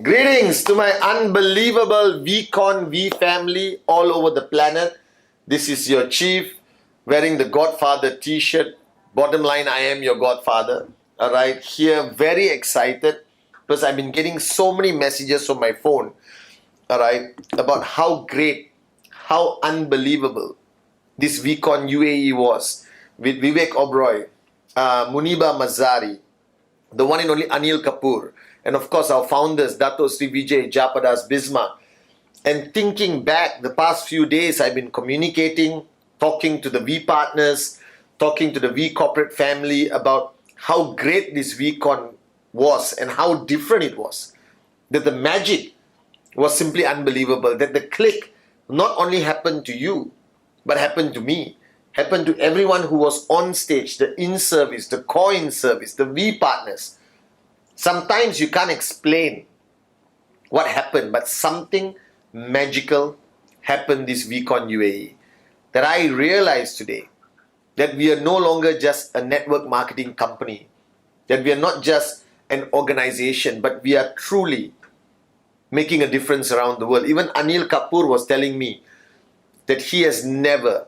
Greetings to my unbelievable VCon V family all over the planet. This is your chief wearing the Godfather t-shirt. Bottom line, I am your Godfather. Alright, here very excited because I've been getting so many messages on my phone. Alright, about how great, how unbelievable this VCon UAE was with Vivek Oberoi, Muniba Mazari, the one and only Anil Kapoor, and of course our founders, Dato Sri Vijay Japadas Bisma. And thinking back, the past few days I've been communicating, talking to the V partners, talking to the V corporate family about how great this VCon was and how different it was. That the magic was simply unbelievable. That the click not only happened to you, but happened to me, happened to everyone who was on stage, the in-service, the core in-service, the V partners. Sometimes you can't explain what happened, but something magical happened this VCon UAE. That I realized today that we are no longer just a network marketing company, that we are not just an organization, but we are truly making a difference around the world. Even Anil Kapoor was telling me that he has never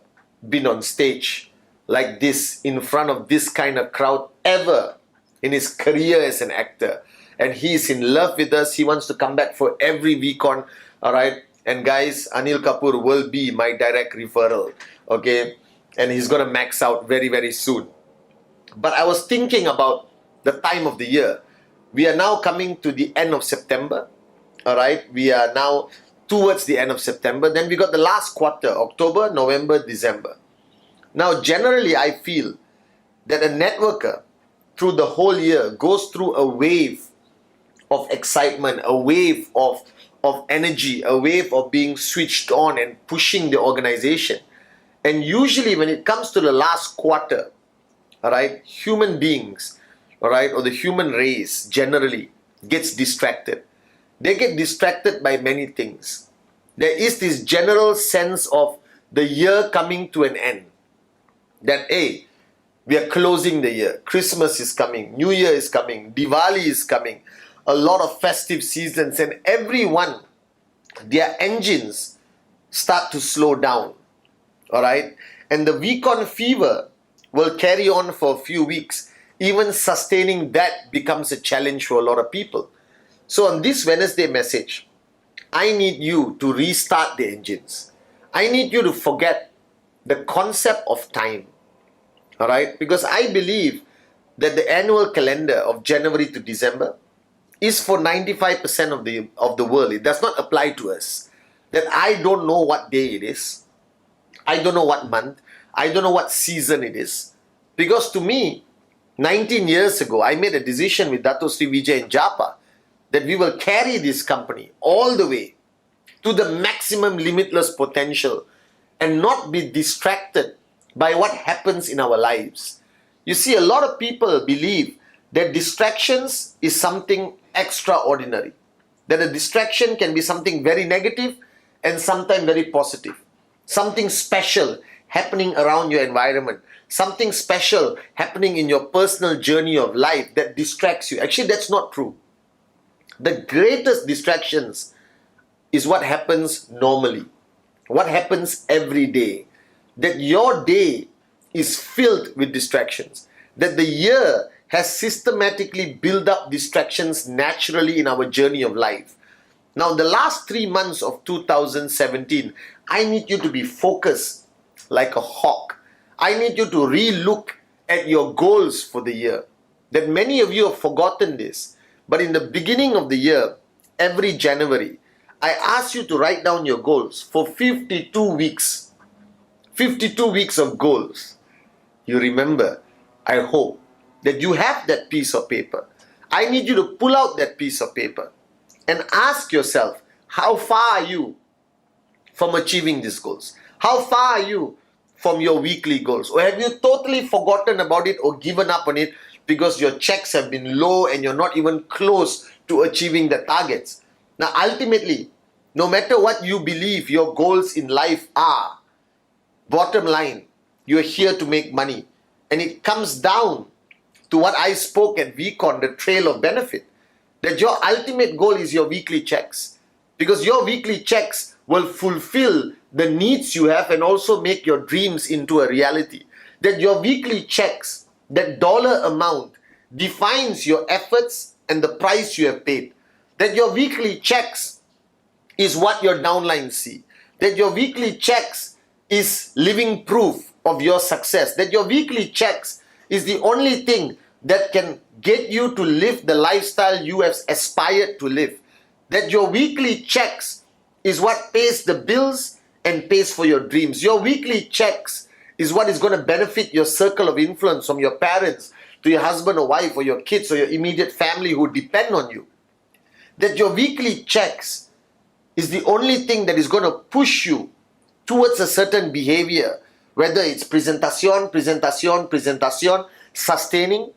been on stage like this in front of this kind of crowd ever in his career as an actor. And he is in love with us. He wants to come back for every VCon. Alright. And guys, Anil Kapoor will be my direct referral. Okay. And he's going to max out very, very soon. But I was thinking about the time of the year. We are now coming to the end of September. Alright. We are now towards the end of September. Then we got the last quarter, October, November, December. Now, generally, I feel that a networker through the whole year goes through a wave of excitement, a wave of energy, a wave of being switched on and pushing the organization. And usually when it comes to the last quarter, all right, human beings, all right, or the human race generally gets distracted. They get distracted by many things. There is this general sense of the year coming to an end. That, hey, we are closing the year. Christmas is coming. New Year is coming. Diwali is coming. A lot of festive seasons. And everyone, their engines start to slow down. Alright? And the VCon fever will carry on for a few weeks. Even sustaining that becomes a challenge for a lot of people. So on this Wednesday message, I need you to restart the engines. I need you to forget the concept of time. Alright? Because I believe that the annual calendar of January to December is for 95% of the world. It does not apply to us. That I don't know what day it is. I don't know what month. I don't know what season it is. Because to me, 19 years ago, I made a decision with Dato Sri Vijay and Japa that we will carry this company all the way to the maximum limitless potential and not be distracted by what happens in our lives. You see, a lot of people believe that distractions is something extraordinary. That a distraction can be something very negative and sometimes very positive. Something special happening around your environment. Something special happening in your personal journey of life that distracts you. Actually, that's not true. The greatest distractions is what happens normally. What happens every day. That your day is filled with distractions. That the year has systematically built up distractions naturally in our journey of life. Now, the last 3 months of 2017, I need you to be focused like a hawk. I need you to re-look at your goals for the year. That many of you have forgotten this. But in the beginning of the year, every January, I ask you to write down your goals for 52 weeks. 52 weeks of goals. You remember, I hope, that you have that piece of paper. I need you to pull out that piece of paper and ask yourself, how far are you from achieving these goals? How far are you from your weekly goals? Or have you totally forgotten about it or given up on it because your checks have been low and you're not even close to achieving the targets? Now, ultimately, no matter what you believe your goals in life are, bottom line, you're here to make money. And it comes down to what I spoke at VCon, the trail of benefit. that your ultimate goal is your weekly checks, because your weekly checks will fulfill the needs you have and also make your dreams into a reality. That your weekly checks, that dollar amount, defines your efforts and the price you have paid. That your weekly checks is what your downlines see. That your weekly checks is living proof of your success. That your weekly checks is the only thing that can get you to live the lifestyle you have aspired to live. That your weekly checks is what pays the bills and pays for your dreams. Your weekly checks is what is going to benefit your circle of influence, from your parents to your husband or wife or your kids or your immediate family who depend on you. That your weekly checks is the only thing that is going to push you towards a certain behavior, whether it's presentation, sustaining,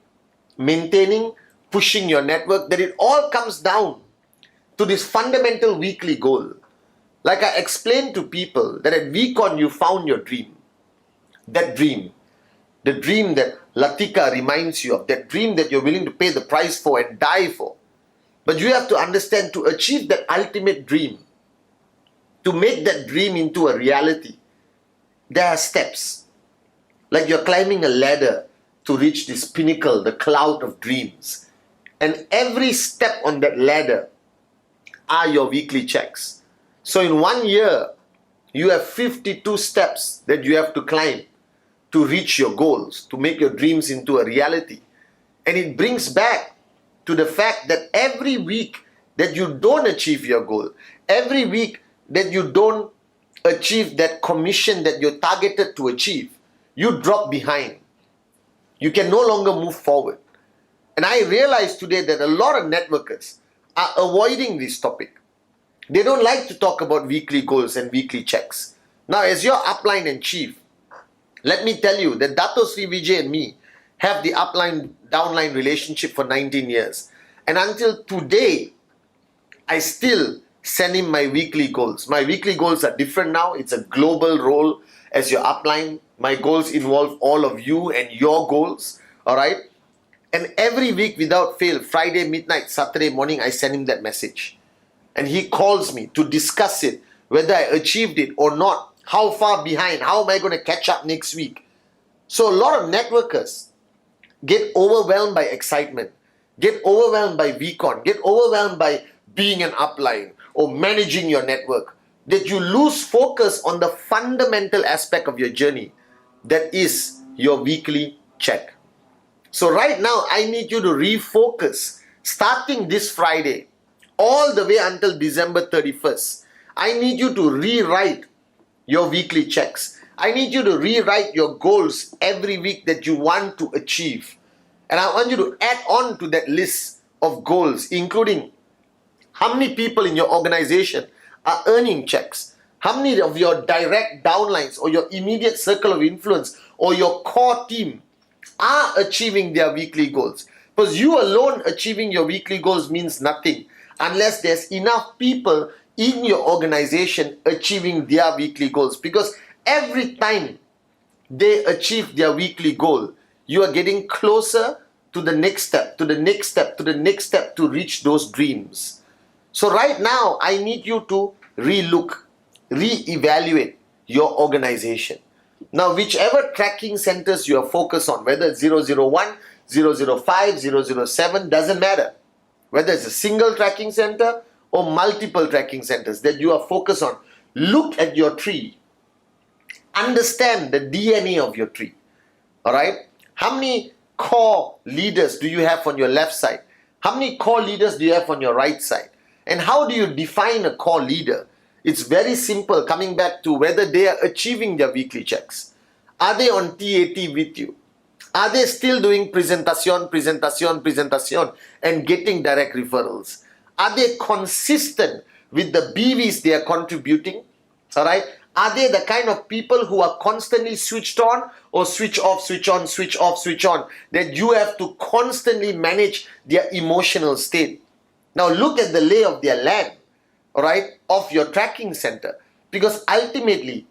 maintaining, pushing your network, that it all comes down to this fundamental weekly goal. Like I explained to people that at VCon you found your dream. That dream, the dream that Latika reminds you of, that dream that you're willing to pay the price for and die for. But you have to understand, to achieve that ultimate dream, to make that dream into a reality, there are steps. Like you're climbing a ladder to reach this pinnacle, the cloud of dreams. And every step on that ladder are your weekly checks. So in 1 year, you have 52 steps that you have to climb to reach your goals, to make your dreams into a reality. And it brings back to the fact that every week that you don't achieve your goal, every week that you don't achieve that commission that you're targeted to achieve, you drop behind. You can no longer move forward. And I realize today that a lot of networkers are avoiding this topic. They don't like to talk about weekly goals and weekly checks. Now, as your upline and chief, let me tell you that Dato Sri Vijay and me have the upline-downline relationship for 19 years. And until today, I still send him my weekly goals. My weekly goals are different now. It's a global role as your upline. My goals involve all of you and your goals, all right? And every week without fail, Friday midnight, Saturday morning, I send him that message. And he calls me to discuss it, whether I achieved it or not. How far behind? How am I going to catch up next week? So a lot of networkers get overwhelmed by excitement, get overwhelmed by VCon, get overwhelmed by being an upline or managing your network, that you lose focus on the fundamental aspect of your journey, that is your weekly check. So right now, I need you to refocus, starting this Friday, all the way until December 31st. I need you to rewrite your weekly checks. I need you to rewrite your goals every week that you want to achieve. And I want you to add on to that list of goals, including how many people in your organization are earning checks, how many of your direct downlines or your immediate circle of influence or your core team are achieving their weekly goals. Because you alone achieving your weekly goals means nothing unless there's enough people in your organization achieving their weekly goals. Because every time they achieve their weekly goal, you are getting closer to the next step, to the next step, to the next step to reach those dreams. So right now, I need you to relook, reevaluate your organization. Now, whichever tracking centers you are focused on, whether it's 001, 005, 007, doesn't matter. Whether it's a single tracking center or multiple tracking centers that you are focused on, look at your tree. Understand the DNA of your tree. All right? How many core leaders do you have on your left side? How many core leaders do you have on your right side? And how do you define a core leader? It's very simple, coming back to whether they are achieving their weekly checks. Are they on TAT with you? Are they still doing presentation and getting direct referrals? Are they consistent with the BVs they are contributing? All right? Are they the kind of people who are constantly switched on or switch off, switch on, switch off, switch on, that you have to constantly manage their emotional state? Now look at the lay of their land, all right, of your tracking center. Because ultimately,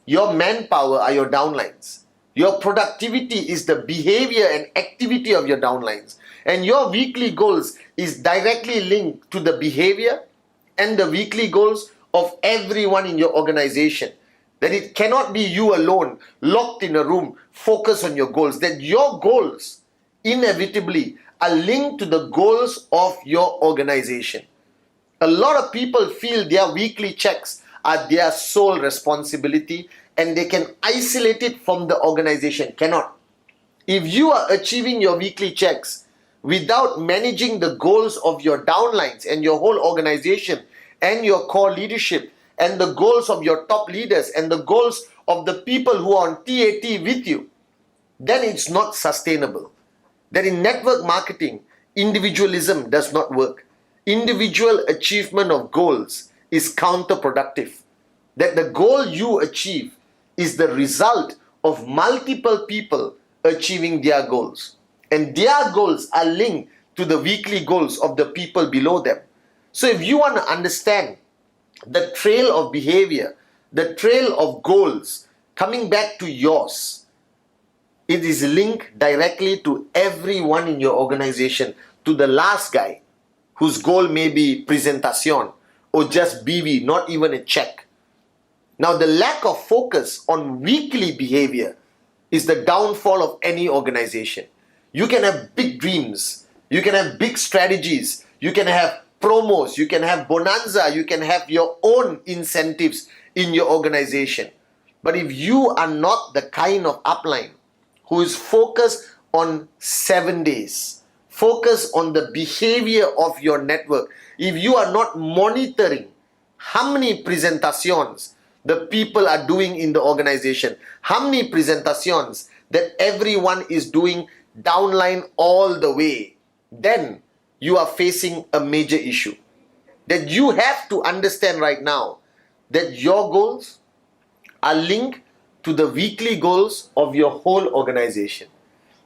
your manpower are your downlines. Your productivity is the behavior and activity of your downlines. And your weekly goals is directly linked to the behavior and the weekly goals of everyone in your organization. That it cannot be you alone, locked in a room, focused on your goals. That your goals inevitably are linked to the goals of your organization. A lot of people feel their weekly checks are their sole responsibility and they can isolate it from the organization. Cannot. If you are achieving your weekly checks without managing the goals of your downlines and your whole organization and your core leadership and the goals of your top leaders and the goals of the people who are on TAT with you, then it's not sustainable. That in network marketing, individualism does not work. Individual achievement of goals is counterproductive. That the goal you achieve is the result of multiple people achieving their goals. And their goals are linked to the weekly goals of the people below them. So if you want to understand the trail of behavior, the trail of goals coming back to yours, it is linked directly to everyone in your organization, to the last guy whose goal may be presentation or just BV, not even a check. Now, the lack of focus on weekly behavior is the downfall of any organization. You can have big dreams, you can have big strategies, you can have promos, you can have bonanza, you can have your own incentives in your organization. But if you are not the kind of upline who is focused on 7 days, focus on the behavior of your network, if you are not monitoring how many presentations the people are doing in the organization, how many presentations that everyone is doing downline all the way, then you are facing a major issue. That you have to understand right now that your goals are linked to the weekly goals of your whole organization.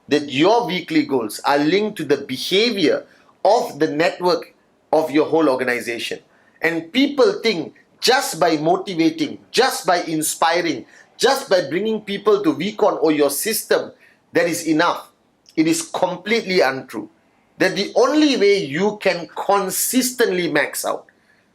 That your weekly goals are linked to the behavior of the network of your whole organization. And people think just by motivating, just by inspiring, just by bringing people to VCon or your system, that is enough. It is completely untrue. That the only way you can consistently max out,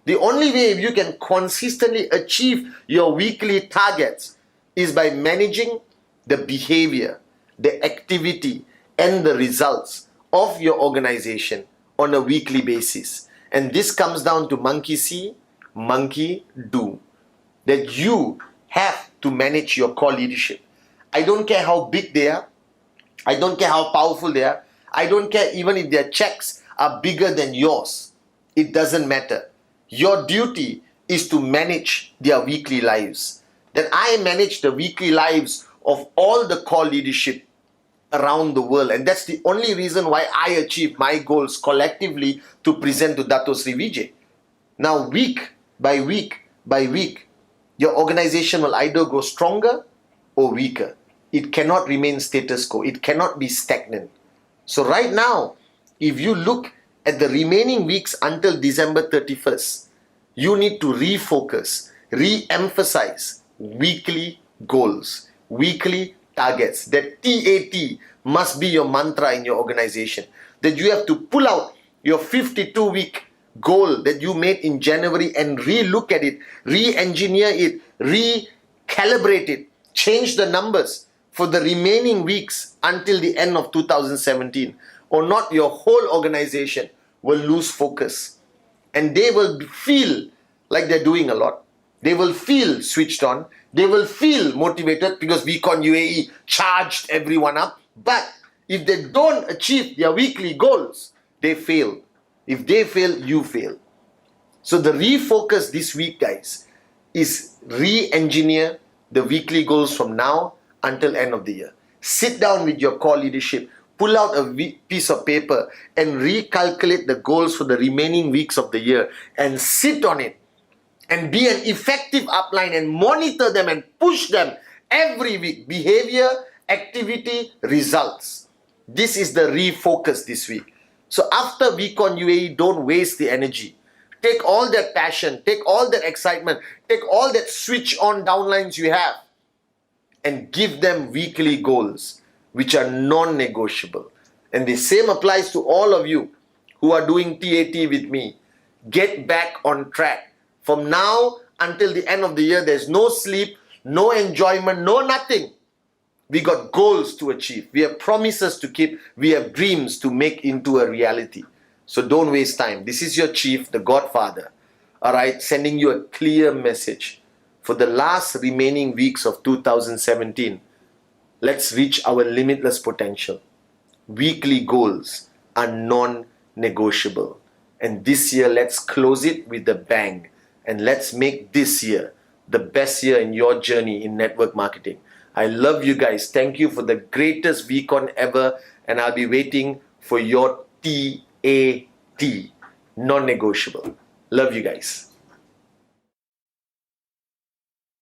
the only way you can consistently achieve your weekly targets is by managing the behavior, the activity, and the results of your organization on a weekly basis. And this comes down to monkey see, monkey do. That you have to manage your core leadership. I don't care how big they are. I don't care how powerful they are. I don't care even if their checks are bigger than yours. It doesn't matter. Your duty is to manage their weekly lives. That I manage the weekly lives of all the core leadership around the world. And that's the only reason why I achieve my goals collectively to present to Dato Sri Vijay. Now, week by week by week, your organization will either grow stronger or weaker. It cannot remain status quo. It cannot be stagnant. So right now, if you look at the remaining weeks until December 31st, you need to refocus, re-emphasize weekly goals, weekly targets. That TAT must be your mantra in your organization. That you have to pull out your 52-week goal that you made in January and re-look at it, re-engineer it, recalibrate it, change the numbers for the remaining weeks until the end of 2017, or not, your whole organization will lose focus and they will feel like they're doing a lot. They will feel switched on. They will feel motivated because VCon UAE charged everyone up. But if they don't achieve their weekly goals, they fail. If they fail, you fail. So the refocus this week, guys, is re-engineer the weekly goals from now until end of the year. Sit down with your core leadership, pull out a piece of paper and recalculate the goals for the remaining weeks of the year and sit on it and be an effective upline and monitor them and push them every week. Behavior, activity, results. This is the refocus this week. So after VCon UAE, don't waste the energy. Take all that passion, take all that excitement, take all that switch on downlines you have and give them weekly goals which are non-negotiable. And the same applies to all of you who are doing TAT with me. Get back on track. From now until the end of the year, there's no sleep, no enjoyment, no nothing. We got goals to achieve. We have promises to keep. We have dreams to make into a reality. So don't waste time. This is your chief, the Godfather. All right, sending you a clear message. For the last remaining weeks of 2017, let's reach our limitless potential. Weekly goals are non-negotiable. And this year, let's close it with a bang. And let's make this year the best year in your journey in network marketing. I love you guys. Thank you for the greatest VCon ever. And I'll be waiting for your TAT. Non-negotiable. Love you guys.